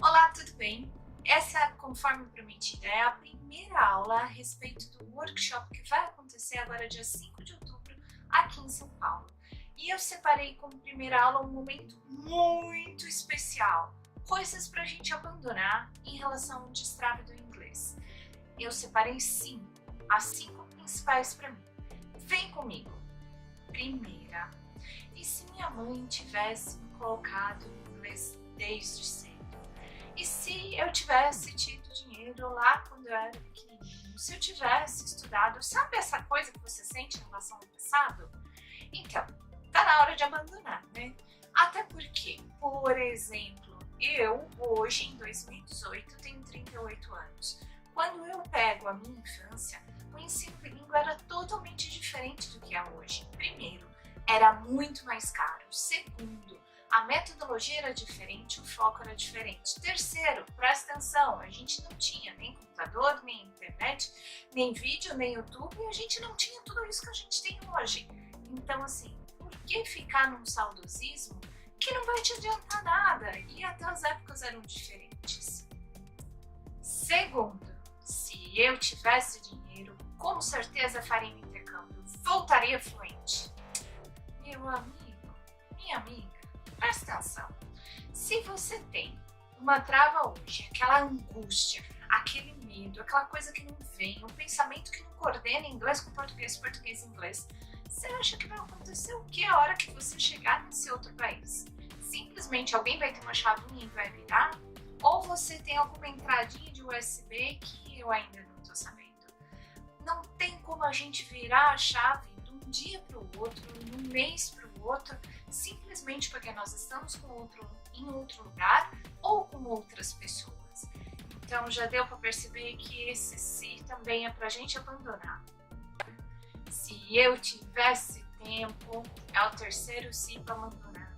Olá, tudo bem? Essa, conforme prometida, é a primeira aula a respeito do workshop que vai acontecer agora dia 5 de outubro aqui em São Paulo. E eu separei como primeira aula um momento muito especial, coisas para a gente abandonar em relação ao destrave do inglês. Eu separei as 5 principais para mim. Vem comigo! Primeira, e se minha mãe tivesse me colocado no inglês desde cedo? E se eu tivesse tido dinheiro lá quando eu era pequenininho? Se eu tivesse estudado, sabe essa coisa que você sente em relação ao passado? Então, tá na hora de abandonar, né? Até porque, por exemplo, eu hoje em 2018 tenho 38 anos. Quando eu pego a minha infância, o ensino bilíngue era totalmente diferente do que é hoje. Primeiro, era muito mais caro. Segundo, a metodologia era diferente, o foco era diferente. Terceiro, presta atenção, a gente não tinha nem computador, nem internet, nem vídeo, nem YouTube, e a gente não tinha tudo isso que a gente tem hoje. Então, assim, por que ficar num saudosismo que não vai te adiantar nada? E até as épocas eram diferentes. Segundo, se eu tivesse dinheiro, com certeza faria um intercâmbio, voltaria fluente. Meu amigo, minha amiga, presta atenção. Se você tem uma trava hoje, aquela angústia, aquele medo, aquela coisa que não vem, um pensamento que não coordena inglês com português, português e inglês, você acha que vai acontecer o que a hora que você chegar nesse outro país? Simplesmente alguém vai ter uma chavinha e vai virar? Ou você tem alguma entradinha de USB que eu ainda não estou sabendo? Não tem como a gente virar a chave de um dia para o outro, de um mês para o outro, simplesmente porque nós estamos em outro lugar ou com outras pessoas. Então já deu para perceber que esse se também é para a gente abandonar. Se eu tivesse tempo, é o terceiro se para abandonar.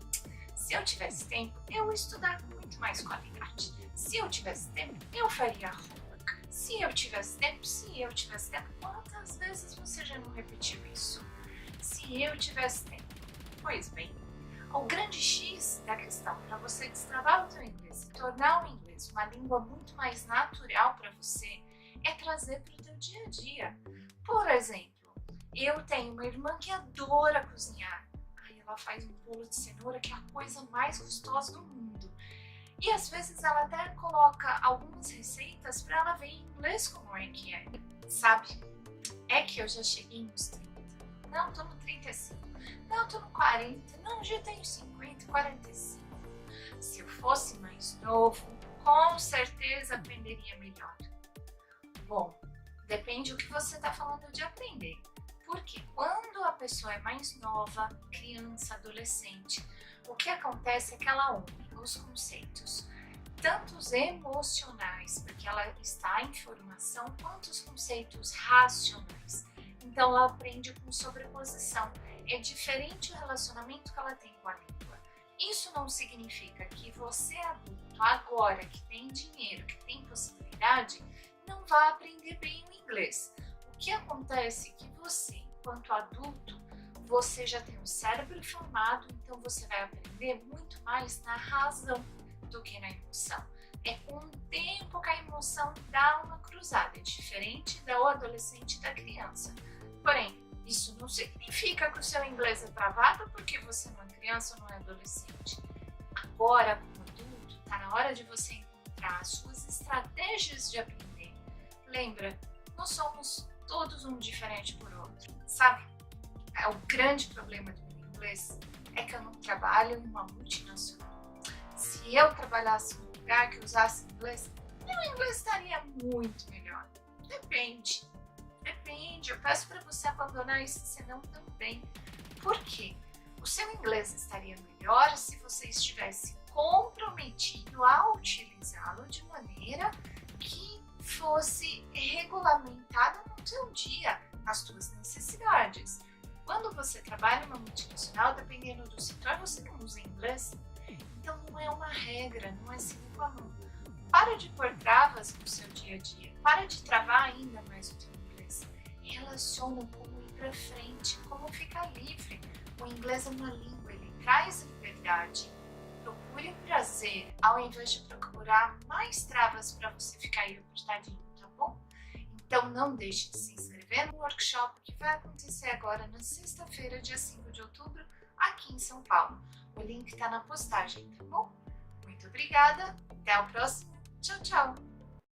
Se eu tivesse tempo, eu ia estudar com muito mais qualidade. Se eu tivesse tempo, eu faria homework. Se eu tivesse tempo, quantas vezes você já não repetiu isso? Se eu tivesse tempo. Pois bem, o grande X da questão para você destravar o teu inglês e tornar o inglês uma língua muito mais natural para você é trazer para o teu dia a dia. Por exemplo, eu tenho uma irmã que adora cozinhar. Ela faz um bolo de cenoura que é a coisa mais gostosa do mundo. E às vezes ela até coloca algumas receitas para ela ver em inglês como é que é. Sabe? É que eu já cheguei nos 30. Não, tô no 35. Não, tô no 40. Não, já tenho 50, 45. Se eu fosse mais novo, com certeza aprenderia melhor. Bom, depende do que você está falando de aprender. Porque quando a pessoa é mais nova, criança, adolescente, o que acontece é que ela une os conceitos, tanto os emocionais, porque ela está em formação, quanto os conceitos racionais. Então ela aprende com sobreposição. É diferente o relacionamento que ela tem com a língua. Isso não significa que você adulto, agora que tem dinheiro, que tem possibilidade, não vai aprender bem o inglês. O que acontece é que você, enquanto adulto, você já tem um cérebro formado, então você vai aprender muito mais na razão do que na emoção. É com o tempo que a emoção dá uma cruzada, é diferente do adolescente e da criança. Porém, isso não significa que o seu inglês é travado porque você não é criança ou não é adolescente. Agora, como adulto, está na hora de você encontrar as suas estratégias de aprender. Lembra, nós somos todos um diferente por outro, sabe? O grande problema do meu inglês é que eu não trabalho em uma multinacional. Se eu trabalhasse em um lugar que usasse inglês, meu inglês estaria muito melhor. Depende. Eu peço para você abandonar esse senão também. Por quê? O seu inglês estaria melhor se você estivesse comprometido a utilizá-lo de maneira que fosse regulamentada no seu dia, nas suas necessidades. Quando você trabalha em uma multinacional, dependendo do setor, você não usa inglês. Então não é uma regra, não é sine qua non. Para de pôr travas no seu dia a dia. Para de travar ainda mais o teu inglês. Relaciona como ir para frente, como ficar livre. O inglês é uma língua, ele traz liberdade. Procura procure prazer ao invés de procurar mais travas para você ficar aí apertadinho, tá bom? Então não deixe de se inscrever no workshop que vai acontecer agora na sexta-feira, dia 5 de outubro, aqui em São Paulo. O link está na postagem, tá bom? Muito obrigada, até o próximo, tchau, tchau!